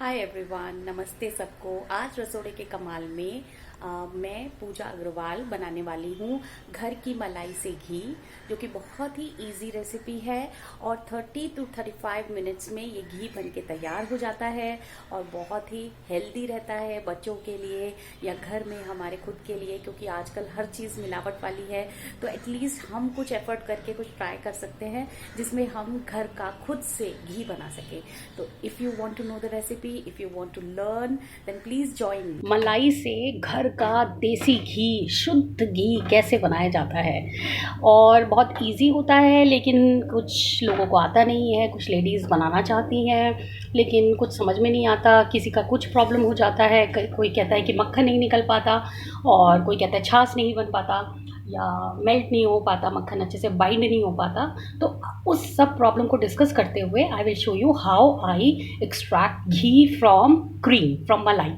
Hi everyone, नमस्ते सबको। आज रसोड़े के कमाल में मैं पूजा अग्रवाल बनाने वाली हूँ घर की मलाई से घी, जो कि बहुत ही इजी रेसिपी है और 30 to 35 मिनट्स में ये घी बन के तैयार हो जाता है और बहुत ही हेल्दी रहता है बच्चों के लिए या घर में हमारे खुद के लिए, क्योंकि आजकल हर चीज़ मिलावट वाली है। तो एटलीस्ट हम कुछ एफर्ट करके कुछ ट्राई कर सकते हैं जिसमें हम घर का खुद से घी बना सके। तो if you want to know the recipe, if you want to learn, then please join. मलाई से घर का देसी घी, शुद्ध घी कैसे बनाया जाता है, और बहुत इजी होता है, लेकिन कुछ लोगों को आता नहीं है। कुछ लेडीज़ बनाना चाहती हैं लेकिन कुछ समझ में नहीं आता, किसी का कुछ प्रॉब्लम हो जाता है। कोई कहता है कि मक्खन नहीं निकल पाता, और कोई कहता है छाछ नहीं बन पाता, या मेल्ट नहीं हो पाता, मक्खन अच्छे से बाइंड नहीं हो पाता। तो उस सब प्रॉब्लम को डिस्कस करते हुए आई will show you how I extract ghee from cream, from मलाई।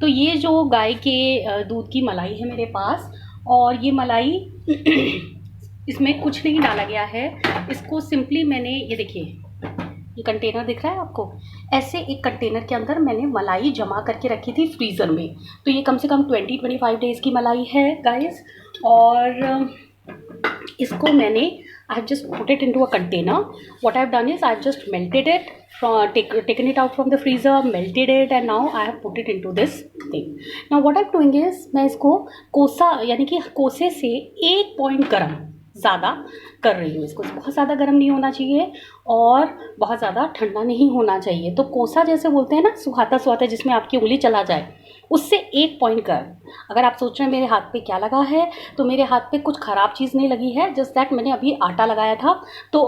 तो ये जो गाय के दूध की मलाई है मेरे पास, और ये मलाई इसमें कुछ नहीं डाला गया है। इसको सिंपली मैंने, ये देखिए, ये कंटेनर दिख रहा है आपको, ऐसे एक कंटेनर के अंदर मैंने मलाई जमा करके रखी थी फ्रीज़र में। तो ये कम से कम 20-25 डेज़ की मलाई है गाइस। और इसको मैंने, I have just put it into a container. What I have done is I have just melted it, taken it out from the freezer, melted it, and now I have put it into this thing. Now what I'm doing is, मैं इसको कोसा, यानी कि कोसे से 1 point गर्म ज़्यादा कर रही हूँ। इसको बहुत ज़्यादा गर्म नहीं होना चाहिए और बहुत ज़्यादा ठंडा नहीं होना चाहिए। तो कोसा जैसे बोलते हैं ना, सुहाता सुहाता, जिसमें आपकी उंगली चला जाए, उससे 1 पॉइंट गर्म। अगर आप सोच रहे हैं मेरे हाथ पे क्या लगा है, तो मेरे हाथ पे कुछ ख़राब चीज़ नहीं लगी है। जस्ट दैट मैंने अभी आटा लगाया था, तो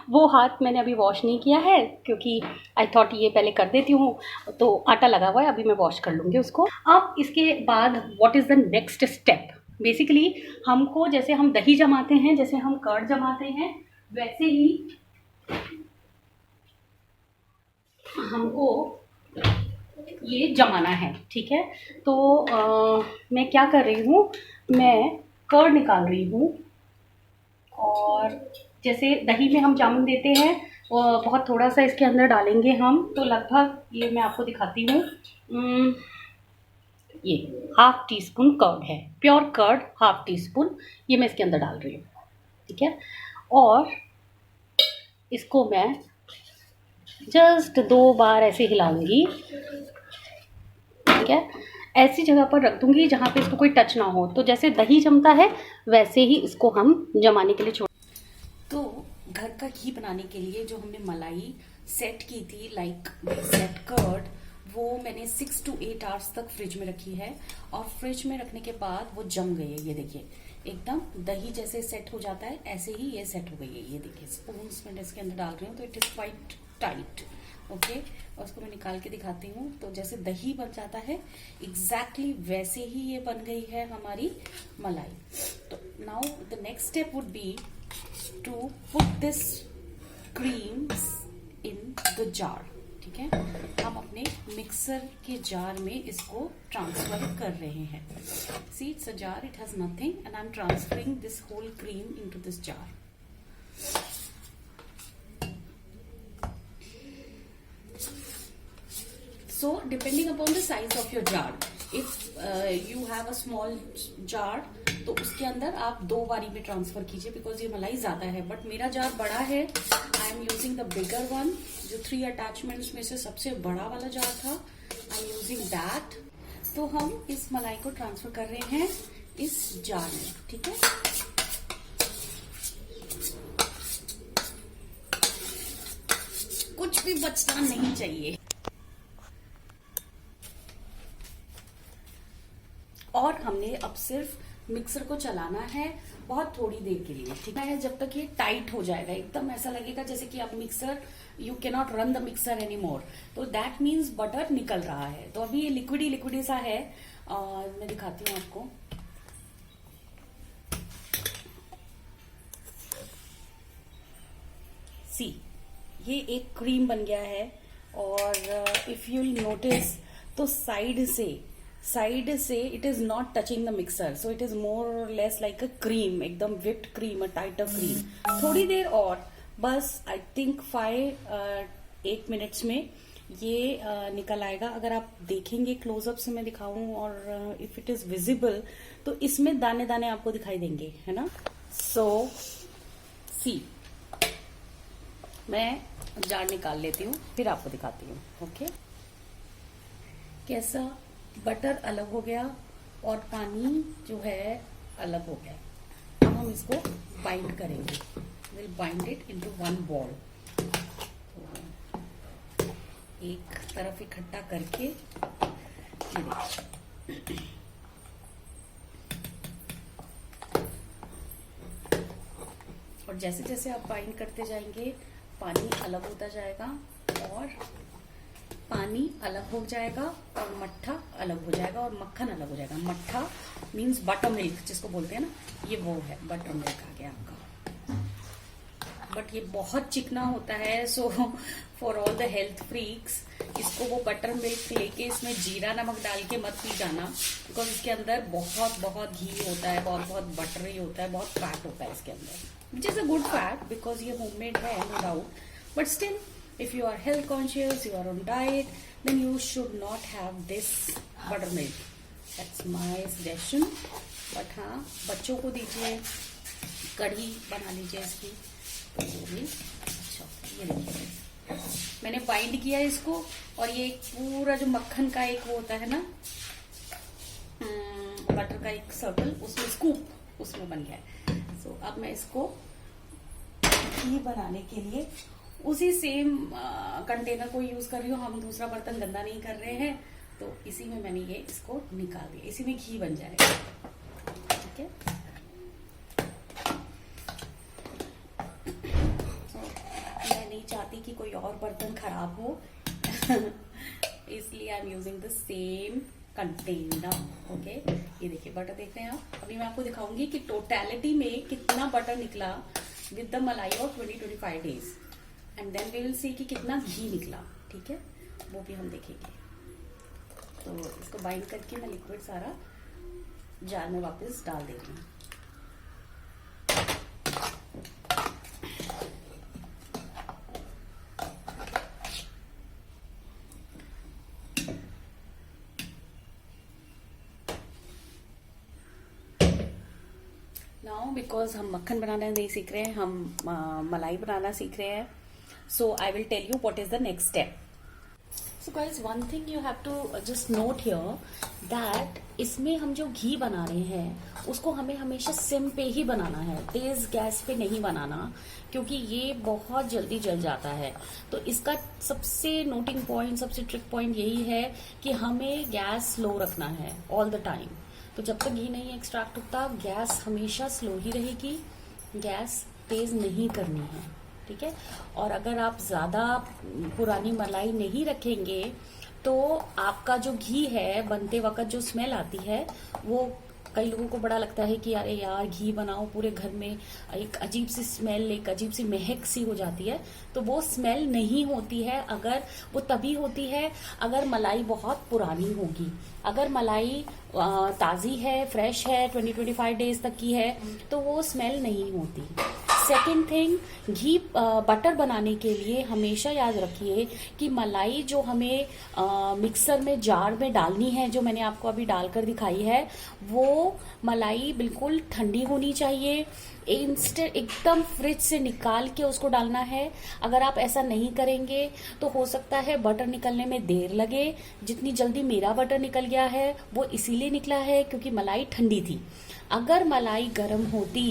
वो हाथ मैंने अभी वॉश नहीं किया है, क्योंकि आई थॉट ये पहले कर देती हूँ। तो आटा लगा हुआ है, अभी मैं वॉश कर लूँगी उसको। अब इसके बाद what is the next step. Basically हमको, जैसे हम दही जमाते हैं, जैसे हम कर्ड जमाते हैं, वैसे ही हमको ये जमाना है। ठीक है, तो मैं क्या कर रही हूँ, मैं कर्ड निकाल रही हूँ। और जैसे दही में हम जामुन देते हैं, बहुत थोड़ा सा इसके अंदर डालेंगे हम, तो लगभग, ये मैं आपको दिखाती हूँ, ये 1/2 टीस्पून कर्ड है, प्योर कर्ड 1/2 टीस्पून, ये मैं इसके अंदर डाल रही हूँ। ठीक है, और इसको मैं जस्ट 2 बार ऐसे हिलाऊंगी। ठीक है, ऐसी जगह पर रख दूंगी जहाँ पे इसको कोई टच ना हो। तो जैसे दही जमता है वैसे ही इसको हम जमाने के लिए छोड़। तो घर का घी बनाने के लिए जो हमने मलाई सेट की थी, लाइक सेट कर्ड, वो मैंने 6 to 8 आवर्स तक फ्रिज में रखी है। और फ्रिज में रखने के बाद वो जम गई है। ये देखिए, एकदम दही जैसे सेट हो जाता है, ऐसे ही ये सेट हो गई है। ये देखिए, स्पून में इसके अंदर डाल रही हूँ तो it is quite tight. Okay, और उसको मैं निकाल के दिखाती हूँ। तो जैसे दही बन जाता है, एग्जैक्टली वैसे ही ये बन गई है हमारी मलाई। तो now the next step would be to put this cream in the jar. ठीक है, हम अपने मिक्सर के जार में इसको ट्रांसफर कर रहे हैं। See, it's a jar, it has nothing, and I am transferring this whole cream into this jar. So depending upon the size of your jar, if you have a small jar, तो उसके अंदर आप 2 बारी में transfer कीजिए, because ये मलाई ज्यादा है। बट मेरा जार बड़ा है, I am using the bigger one, जो 3 अटैचमेंट्स में से सबसे बड़ा वाला जार था, आई एम यूजिंग दैट। तो हम इस मलाई को ट्रांसफर कर रहे हैं इस जार में। ठीक है, कुछ भी बचना नहीं चाहिए। और हमने अब सिर्फ मिक्सर को चलाना है बहुत थोड़ी देर के लिए। ठीक है, जब तक ये टाइट हो जाएगा, एकदम ऐसा लगेगा जैसे कि अब mixer, you can not run the mixer any more. तो दैट मीन्स बटर निकल रहा है। तो अभी ये लिक्विडी लिक्विडी सा है, और मैं दिखाती हूँ आपको। सी, ये एक क्रीम बन गया है। और इफ यू नोटिस, तो साइड से it is not touching the mixer, so it is more और लेस लाइक अ क्रीम, एकदम विप्ड क्रीम, अ टाइटर क्रीम। थोड़ी देर और, बस आई थिंक 5-8 मिनट्स में ये निकल आएगा। अगर आप देखेंगे क्लोजअप से मैं दिखाऊं और इफ इट इज विजिबल तो इसमें दाने दाने आपको दिखाई देंगे, है ना। सो सी मैं जार निकाल लेती हूँ, फिर आपको दिखाती हूँ। ओके, कैसा बटर अलग हो गया और पानी जो है अलग हो गया। अब हम इसको बाइंड करेंगे, will bind it into one ball. एक तरफ इकट्ठा करके ये देखिए, और जैसे जैसे आप बाइंड करते जाएंगे पानी अलग होता जाएगा और पानी अलग हो जाएगा और मट्ठा अलग हो जाएगा और मक्खन अलग हो जाएगा। मट्ठा मीन्स बटर मिल्क जिसको बोलते हैं ना, ये वो है, बटर मिल्क आ गया आपका। बट ये बहुत चिकना होता है, so for all the health freaks इसको वो बटर मिल्क लेके इसमें जीरा नमक डाल के मत पी जाना, बिकॉज इसके अंदर बहुत बहुत घी होता है, बहुत बहुत बटरी होता है, बहुत फैट होता है इसके अंदर, which is a good fat because ये होममेड है, no doubt. But still if you are health conscious, you are on diet, then you should not have this buttermilk. That's my suggestion. But हाँ, बच्चों को दीजिए, कढ़ी बना लीजिए इसकी, तो वो भी अच्छा। ये देखिए मैंने बाइंड किया इसको, और ये एक पूरा जो मक्खन का एक वो होता है ना, बटर का एक सर्कल, उसमें स्कूप उसमें बन गया है। सो अब मैं इसको घी बनाने के लिए उसी सेम कंटेनर को यूज कर रही हूँ। हम दूसरा बर्तन गंदा नहीं कर रहे हैं, तो इसी में मैंने ये इसको निकाल दिया, इसी में घी बन जाएगा। ठीक है, मैं नहीं चाहती कि कोई और बर्तन खराब हो इसलिए I am using the same container. Okay, ये देखिए बटर देख रहे हैं आप। अभी मैं आपको दिखाऊंगी कि टोटलिटी में कितना बटर निकला with the malai of 20-25 days, and then we will see कि कितना घी निकला। ठीक है, वो भी हम देखेंगे। तो इसको बाइंड करके मैं लिक्विड सारा जार में वापस डाल देती हूँ। नाउ बिकॉज हम मक्खन बनाना नहीं सीख रहे हैं, हम मलाई बनाना सीख रहे हैं, so I will tell you what is the next step. So guys, one thing you have to just note here that इसमें हम जो घी बना रहे हैं उसको हमें हमेशा सिम पे ही बनाना है, तेज गैस पे नहीं बनाना, क्योंकि ये बहुत जल्दी जल जाता है। तो इसका सबसे नोटिंग पॉइंट, सबसे ट्रिक पॉइंट यही है कि हमें गैस स्लो रखना है ऑल द टाइम। तो जब तक घी नहीं एक्सट्रैक्ट होता गैस हमेशा स्लो ही रहेगी, गैस तेज नहीं करनी है। ठीक है, और अगर आप ज्यादा पुरानी मलाई नहीं रखेंगे तो आपका जो घी है बनते वक्त जो स्मेल आती है, वो कई लोगों को बड़ा लगता है कि अरे यार घी बनाओ, पूरे घर में एक अजीब सी स्मेल, एक अजीब सी महक सी हो जाती है। तो वो स्मेल नहीं होती है, अगर वो तभी होती है अगर मलाई बहुत पुरानी होगी। अगर मलाई ताजी है, फ्रेश है, 20-25 डेज तक की है, तो वो स्मेल नहीं होती। सेकेंड थिंग, घी बटर बनाने के लिए हमेशा याद रखिए कि मलाई जो हमें मिक्सर में, जार में डालनी है, जो मैंने आपको अभी डालकर दिखाई है, वो मलाई बिल्कुल ठंडी होनी चाहिए। इंस्टेंट एकदम फ्रिज से निकाल के उसको डालना है। अगर आप ऐसा नहीं करेंगे तो हो सकता है बटर निकलने में देर लगे। जितनी जल्दी मेरा बटर निकल गया है वो इसीलिए निकला है क्योंकि मलाई ठंडी थी। अगर मलाई गर्म होती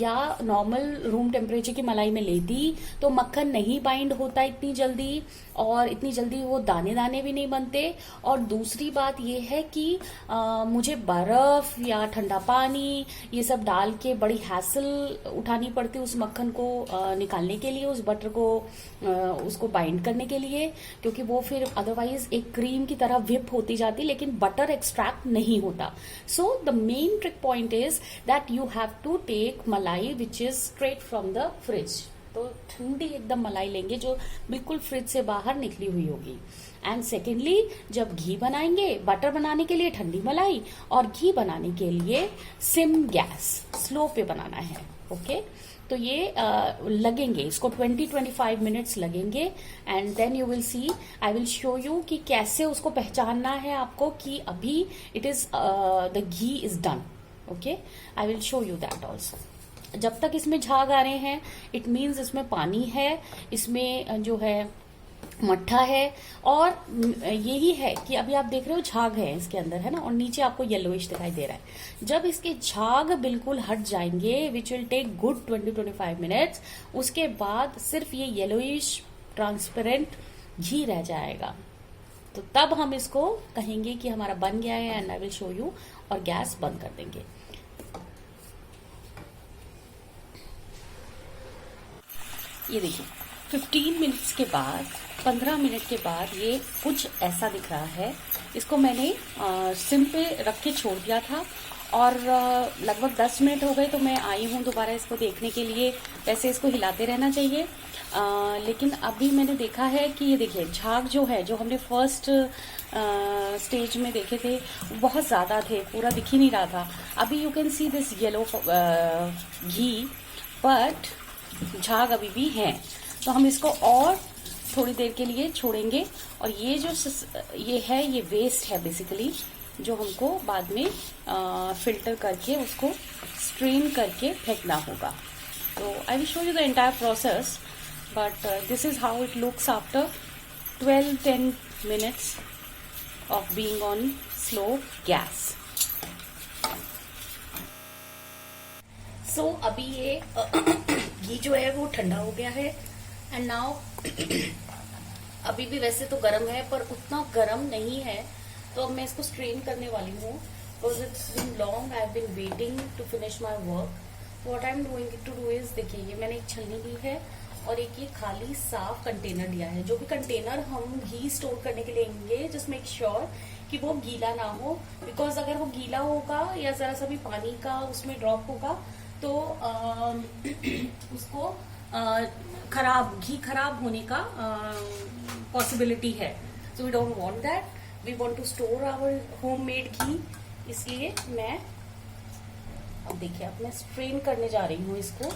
या नॉर्मल रूम टेम्परेचर की मलाई में लेती तो मक्खन नहीं बाइंड होता इतनी जल्दी, और इतनी जल्दी वो दाने दाने भी नहीं बनते। और दूसरी बात ये है कि मुझे बर्फ या ठंडा पानी ये सब डाल के बड़ी हैसल उठानी पड़ती उस मक्खन को निकालने के लिए, उस बटर को उसको बाइंड करने के लिए, क्योंकि वो फिर अदरवाइज एक क्रीम की तरह विप होती जाती लेकिन बटर एक्सट्रैक्ट नहीं होता। So the main trick point is that you have to take malai which is straight from the fridge. तो ठंडी एकदम मलाई लेंगे जो बिल्कुल फ्रिज से बाहर निकली हुई होगी। एंड सेकेंडली, जब घी बनाएंगे, बटर बनाने के लिए ठंडी मलाई और घी बनाने के लिए सिम गैस, स्लो पे बनाना है। ओके, तो ये लगेंगे, इसको 20-25 मिनट्स लगेंगे। And then you will see, I will show you कि कैसे उसको पहचानना है आपको कि अभी it is the ghee is done. Okay, I will show you that also. जब तक इसमें झाग आ रहे हैं, इट मीन्स इसमें पानी है, इसमें जो है मट्ठा है, और यही है कि अभी आप देख रहे हो झाग है इसके अंदर, है ना, और नीचे आपको येलोइश दिखाई दे रहा है। जब इसके झाग बिल्कुल हट जाएंगे, which will take good 20-25 minutes, उसके बाद सिर्फ ये येलोइश ट्रांसपेरेंट घी रह जाएगा। तो तब हम इसको कहेंगे कि हमारा बन गया है, and I will show you, और गैस बंद कर देंगे। ये देखिए 15 मिनट्स के बाद, 15 मिनट के बाद ये कुछ ऐसा दिख रहा है। इसको मैंने सिम पे रख के छोड़ दिया था, और लगभग 10 मिनट हो गए, तो मैं आई हूँ दोबारा इसको देखने के लिए। वैसे इसको हिलाते रहना चाहिए, लेकिन अभी मैंने देखा है कि ये देखिए झाग जो है, जो हमने फर्स्ट स्टेज में देखे थे, बहुत ज़्यादा थे, पूरा दिख ही नहीं रहा था। अभी you can see this yellow ghee, but झाग अभी भी है। तो हम इसको और थोड़ी देर के लिए छोड़ेंगे, और ये जो ये है, ये वेस्ट है बेसिकली, जो हमको बाद में फिल्टर करके उसको स्ट्रेन करके फेंकना होगा। तो I will show you the entire process, but this is how it looks after 12-10 minutes of being on slow gas. So अभी ये घी जो है वो ठंडा हो गया है, एंड नाउ अभी भी वैसे तो गर्म है, पर उतना गर्म नहीं है। तो अब मैं इसको स्ट्रेन करने वाली हूँ, because it's been long, I have been waiting to finish my work. What I am going to do is, देखिए ये मैंने एक छलनी ली है, और एक ये खाली साफ कंटेनर लिया है। जो भी कंटेनर हम घी स्टोर करने के लिए लेंगे, जस्ट मेक श्योर कि वो गीला ना हो, बिकॉज अगर वो गीला होगा या जरा सा भी पानी का उसमें ड्रॉप होगा, तो उसको घी खराब होने का पॉसिबिलिटी है। So we don't want that, we want to store our homemade ghee. इसलिए मैं अब देखिए, अब मैं स्ट्रेन करने जा रही हूँ इसको,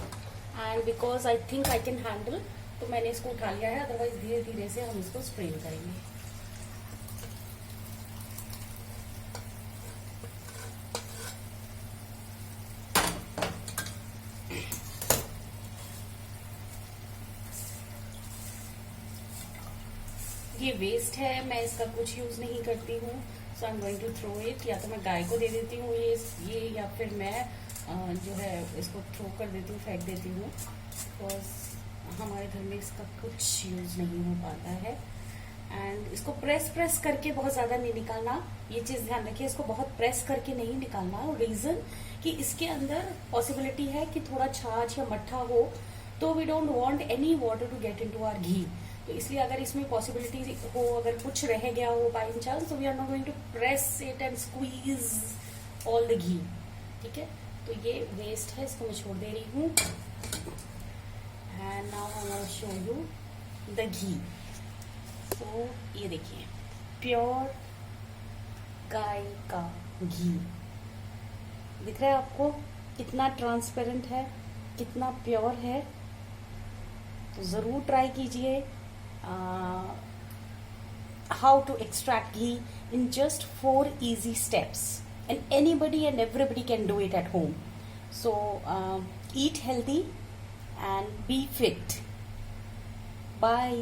and because I think I can handle, तो मैंने इसको उठा लिया है, अदरवाइज धीरे धीरे से हम इसको स्ट्रेन करेंगे। ये वेस्ट है, मैं इसका कुछ यूज नहीं करती हूँ, so I am going to throw it. या तो मैं गाय को दे देती हूँ ये, या फिर मैं जो है इसको थ्रो कर देती हूँ, फेंक देती हूँ, बिकॉज हमारे घर में इसका कुछ यूज नहीं हो पाता है। एंड इसको प्रेस करके बहुत ज्यादा नहीं निकालना, ये चीज ध्यान रखिए, इसको बहुत प्रेस करके नहीं निकालना। रीजन कि इसके अंदर पॉसिबिलिटी है कि थोड़ा छाछ या मट्ठा हो, तो we don't want any water to get into our ghee. तो इसलिए अगर इसमें पॉसिबिलिटी हो, अगर कुछ रह गया हो बाई चांस, तो we are not going to press it and squeeze all the ghee. ठीक है, तो ये वेस्ट है, इसको मैं छोड़ दे रही हूँ। And now I will show you the ghee. तो ये देखिए, प्योर गाय का घी दिख रहा है आपको, कितना ट्रांसपेरेंट है, कितना प्योर है। तो जरूर ट्राई कीजिए how to extract ghee in just 4 easy steps, and anybody and everybody can do it at home. So eat healthy and be fit. Bye.